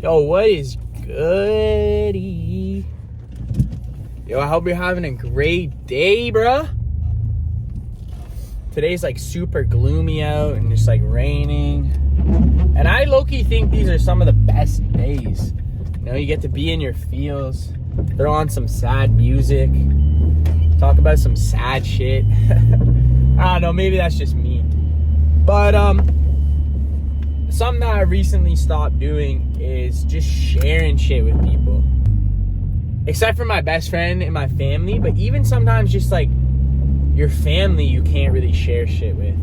Yo, what is goody? Yo, I hope you're having a great day, bruh. Today's like super gloomy out and just like raining. And I low-key think these are some of the best days. You know, you get to be in your feels, throw on some sad music, talk about some sad shit. I don't know, maybe that's just me. But something that I recently stopped doing is just sharing shit with people. Except for my best friend and my family, but even sometimes just like your family you can't really share shit with.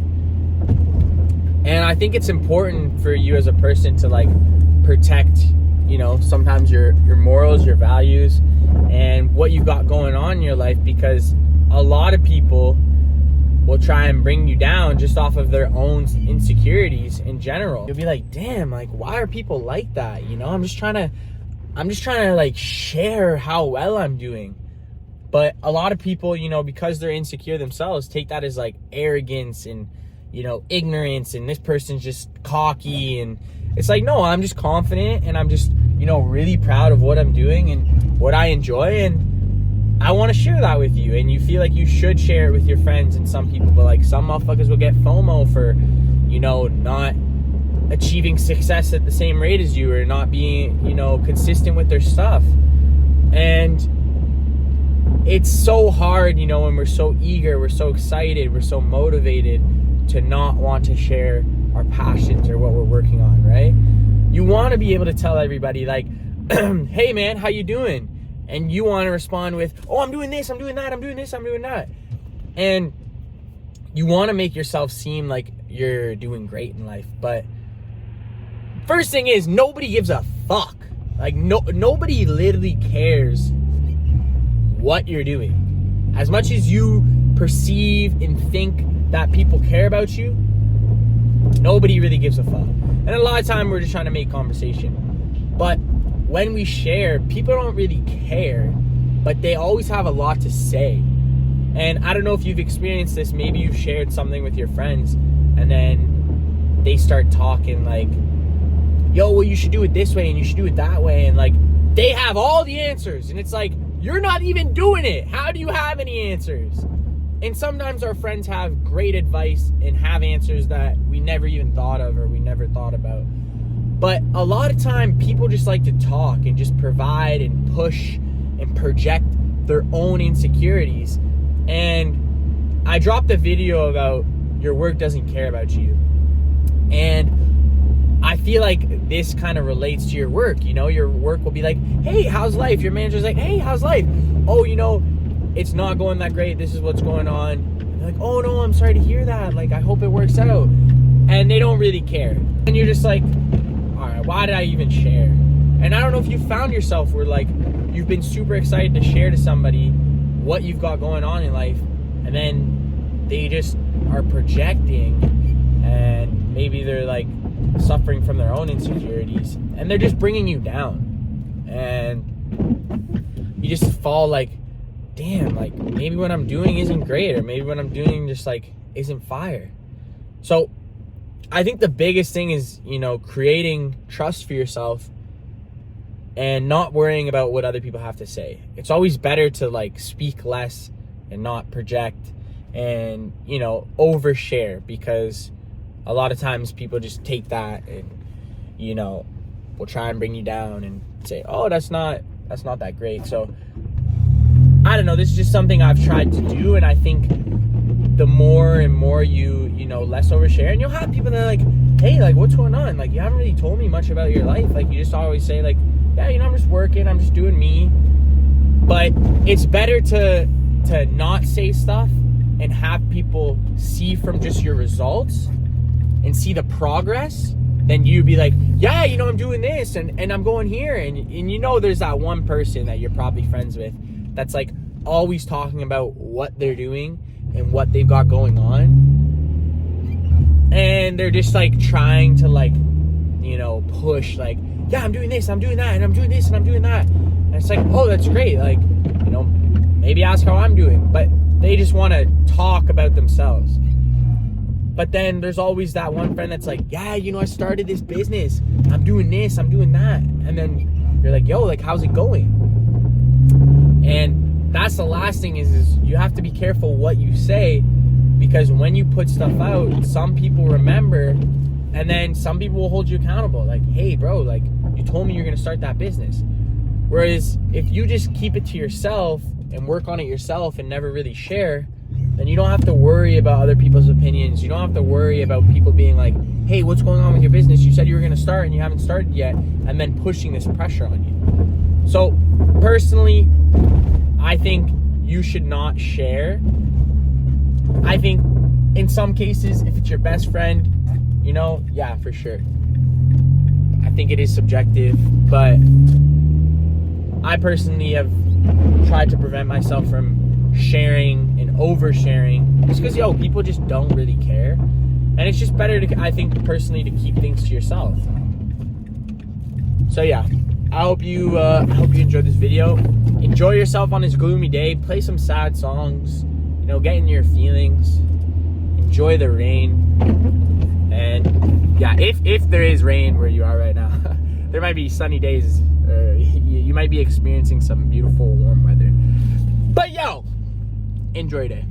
And I think it's important for you as a person to like protect, you know, sometimes your morals, your values, and what you've got going on in your life, because a lot of people will try and bring you down just off of their own insecurities in general. You'll be like, damn, like, why are people like that? You know, I'm just trying to like share how well I'm doing. But a lot of people, you know, because they're insecure themselves, take that as like arrogance and, you know, ignorance, and this person's just cocky. And it's like, no, I'm just confident, and I'm just, you know, really proud of what I'm doing and what I enjoy, and I want to share that with you. And you feel like you should share it with your friends and some people, but like some motherfuckers will get FOMO for, you know, not achieving success at the same rate as you, or not being, you know, consistent with their stuff. And it's so hard, you know, when we're so eager, we're so excited, we're so motivated to not want to share our passions or what we're working on, right? You want to be able to tell everybody like, hey man, how you doing? And you want to respond with, oh, I'm doing this, I'm doing that, I'm doing this, I'm doing that. And you want to make yourself seem like you're doing great in life. But first thing is, nobody gives a fuck. Like, nobody literally cares what you're doing. As much as you perceive and think that people care about you, nobody really gives a fuck. And a lot of time we're just trying to make conversation. But when we share, people don't really care, but they always have a lot to say. And I don't know if you've experienced this. Maybe you've shared something with your friends, and then they start talking like, yo, well, you should do it this way, and you should do it that way. And like, they have all the answers. And it's like, you're not even doing it. How do you have any answers? And sometimes our friends have great advice and have answers that we never even thought of, or we never thought about. But a lot of time, people just like to talk and just provide and push and project their own insecurities. And I dropped a video about your work doesn't care about you. And I feel like this kind of relates to your work. You know, your work will be like, hey, how's life? Your manager's like, hey, how's life? Oh, you know, it's not going that great. This is what's going on. And they're like, oh, no, I'm sorry to hear that. Like, I hope it works out. And they don't really care. And you're just like, all right, why did I even share? And I don't know if you found yourself where like you've been super excited to share to somebody what you've got going on in life, and then they just are projecting, and maybe they're like suffering from their own insecurities, and they're just bringing you down, and you just fall like, damn, like maybe what I'm doing isn't great, or maybe what I'm doing just like isn't fire. So I think the biggest thing is, you know, creating trust for yourself and not worrying about what other people have to say. It's always better to like speak less and not project and, you know, overshare, because a lot of times people just take that and, you know, will try and bring you down and say, oh, that's not that great. So I don't know, this is just something I've tried to do, and I think the more and more you know, less overshare, and you'll have people that are like, hey, like, what's going on? Like, you haven't really told me much about your life. Like, you just always say like, yeah, you know, I'm just working, I'm just doing me. But it's better to not say stuff and have people see from just your results and see the progress, than you be like, yeah, you know, I'm doing this and I'm going here, and you know, there's that one person that you're probably friends with that's like always talking about what they're doing and what they've got going on, and they're just like trying to like, you know, push like, yeah, I'm doing this, I'm doing that, and I'm doing this, and I'm doing that. And it's like, oh, that's great. Like, you know, maybe ask how I'm doing. But they just want to talk about themselves. But then there's always that one friend that's like, yeah, you know, I started this business. I'm doing this, I'm doing that. And then you're like, yo, like, how's it going? And that's the last thing is you have to be careful what you say, because when you put stuff out, some people remember, and then some people will hold you accountable. Like, hey, bro, like, you told me you're going to start that business. Whereas if you just keep it to yourself and work on it yourself and never really share, then you don't have to worry about other people's opinions. You don't have to worry about people being like, hey, what's going on with your business? You said you were going to start and you haven't started yet, and then pushing this pressure on you. So personally, I think you should not share. I think in some cases, if it's your best friend, you know, yeah, for sure. I think it is subjective, but I personally have tried to prevent myself from sharing and oversharing, just because, yo, people just don't really care. And it's just better to, I think, personally, to keep things to yourself. So yeah, I hope you enjoyed this video. Enjoy yourself on this gloomy day. Play some sad songs, you know, get in your feelings. Enjoy the rain. And yeah, if there is rain where you are right now, there might be sunny days. You might be experiencing some beautiful warm weather. But yo, enjoy your day.